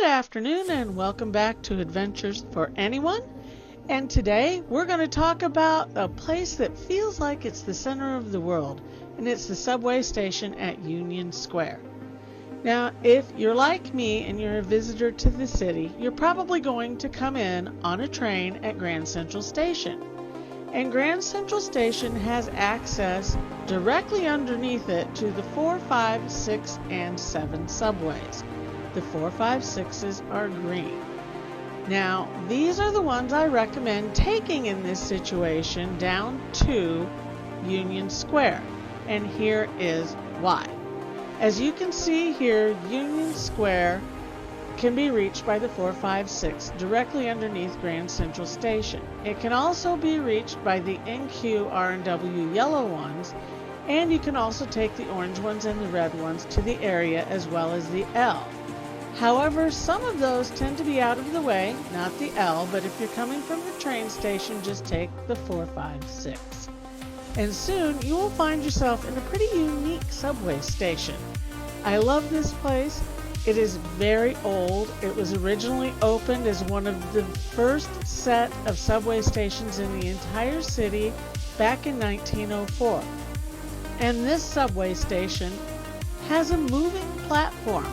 afternoon and welcome back to Adventures for Anyone. And today we're going to talk about a place that feels like it's the center of the world, and it's the subway station at Union Square. Now, if you're like me and you're a visitor to the city, you're probably going to come in on a train at Grand Central Station. And Grand Central Station has access directly underneath it to the 4, 5, 6, and 7 subways. The 4, 5, 6s are green. Now, these are the ones I recommend taking in this situation down to Union Square. And here is why. As you can see here, Union Square can be reached by the 4, 5, 6 directly underneath Grand Central Station. It can also be reached by the NQ, R, and W yellow ones, and you can also take the orange ones and the red ones to the area as well as the L. However, some of those tend to be out of the way, not the L, but if you're coming from the train station, just take the 4, 5, 6. And soon you will find yourself in a pretty unique subway station. I love this place. It is very old. It was originally opened as one of the first set of subway stations in the entire city back in 1904. And this subway station has a moving platform.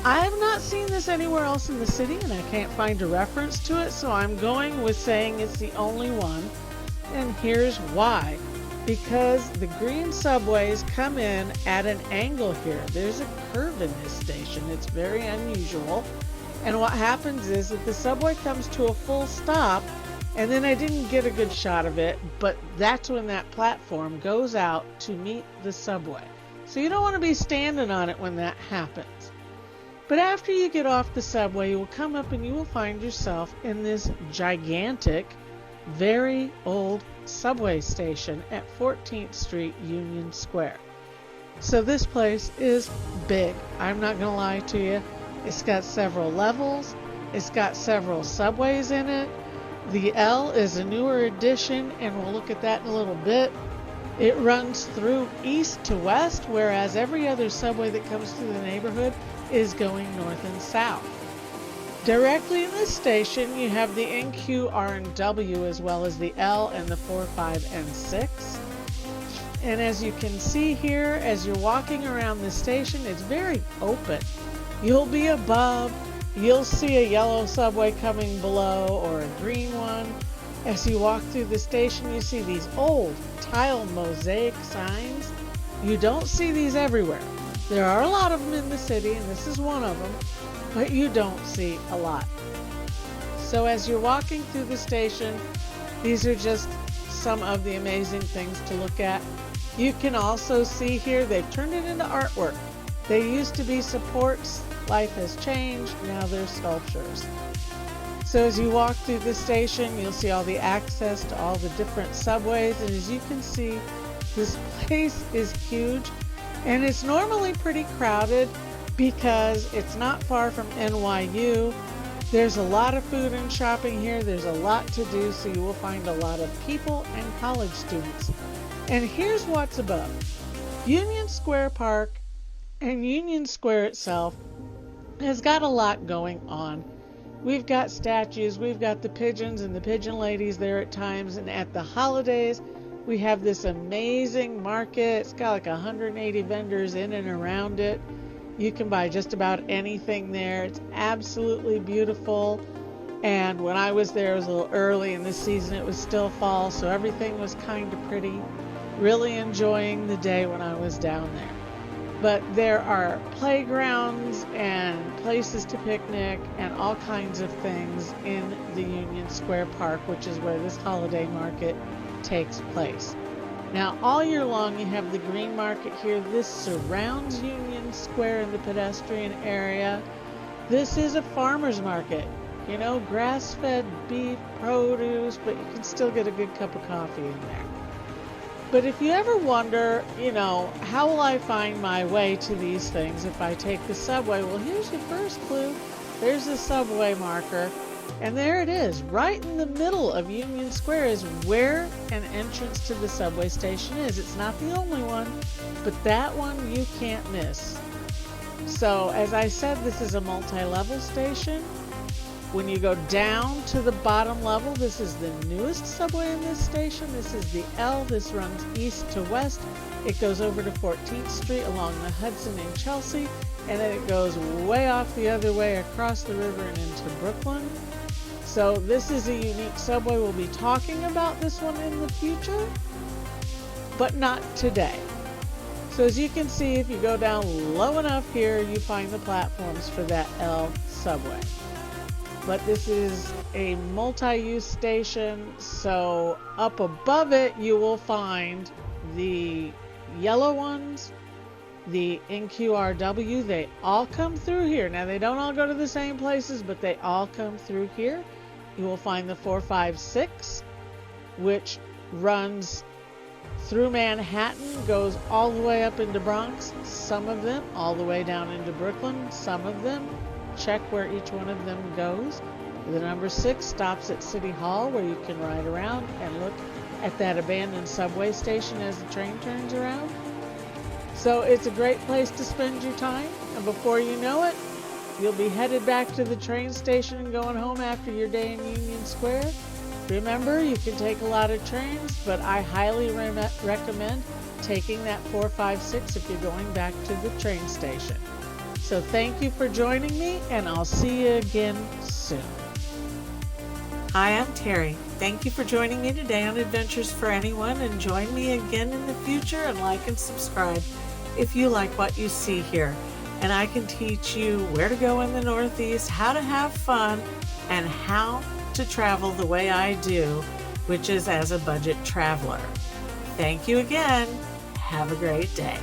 I have not seen this anywhere else in the city, and I can't find a reference to it, so I'm going with saying it's the only one. And here's why. Because the green subways come in at an angle here. There's a curve in this station. It's very unusual. And what happens is that the subway comes to a full stop, and then I didn't get a good shot of it, but that's when that platform goes out to meet the subway. So you don't want to be standing on it when that happens. But after you get off the subway, you will come up and you will find yourself in this gigantic, very old subway station at 14th Street, Union Square. So this place is big. I'm not going to lie to you. It's got several levels. It's got several subways in it. The L is a newer addition, and we'll look at that in a little bit. It runs through east to west, whereas every other subway that comes through the neighborhood is going north and south. Directly in this station, you have the NQ, R, and W, as well as the L and the 4, 5, and 6. And as you can see here, as you're walking around the station, it's very open. You'll be above, you'll see a yellow subway coming below or a green one. As you walk through the station, you see these old tile mosaic signs. You don't see these everywhere. There are a lot of them in the city, and this is one of them, but you don't see a lot. So as you're walking through the station, these are just some of the amazing things to look at. You can also see here they've turned it into artwork. They used to be supports. Life has changed. Now they're sculptures. So as you walk through the station, you'll see all the access to all the different subways. And as you can see, this place is huge. And it's normally pretty crowded because it's not far from NYU. There's a lot of food and shopping here. There's a lot to do, so you will find a lot of people and college students. And here's what's above. Union Square Park and Union Square itself has got a lot going on. We've got statues, we've got the pigeons and the pigeon ladies there at times, and at the holidays, we have this amazing market. It's got like 180 vendors in and around it. You can buy just about anything there. It's absolutely beautiful. And when I was there, it was a little early in this season. It was still fall, so everything was kind of pretty. Really enjoying the day when I was down there. But there are playgrounds and places to picnic and all kinds of things in the Union Square Park, which is where this holiday market takes place. Now, all year long, you have the green market here. This surrounds Union Square in the pedestrian area. This is a farmer's market. You know, grass-fed beef, produce, but you can still get a good cup of coffee in there. But if you ever wonder, you know, how will I find my way to these things if I take the subway? Well, here's your first clue. There's the subway marker. And there it is, right in the middle of Union Square is where an entrance to the subway station is. It's not the only one, but that one you can't miss. So as I said, this is a multi-level station. When you go down to the bottom level, this is the newest subway in this station. This is the L. This runs east to west. It goes over to 14th Street along the Hudson in Chelsea, and then it goes way off the other way across the river and into Brooklyn. So this is a unique subway. We'll be talking about this one in the future, but not today. So as you can see, if you go down low enough here, you find the platforms for that L subway. But this is a multi-use station, so up above it you will find the yellow ones, the NQRW. They all come through here. Now they don't all go to the same places, but they all come through here. You will find the 456, which runs through Manhattan, goes all the way up into Bronx, some of them all the way down into Brooklyn, some of them. Check where each one of them goes. The number 6 stops at City Hall, where you can ride around and look at that abandoned subway station as the train turns around. So it's a great place to spend your time, and before you know it, you'll be headed back to the train station and going home after your day in Union Square. Remember, you can take a lot of trains, but I highly recommend taking that 456 if you're going back to the train station. So thank you for joining me, and I'll see you again soon. Hi, I'm Terry. Thank you for joining me today on Adventures for Anyone, and join me again in the future, and like and subscribe if you like what you see here. And I can teach you where to go in the Northeast, how to have fun, and how to travel the way I do, which is as a budget traveler. Thank you again. Have a great day.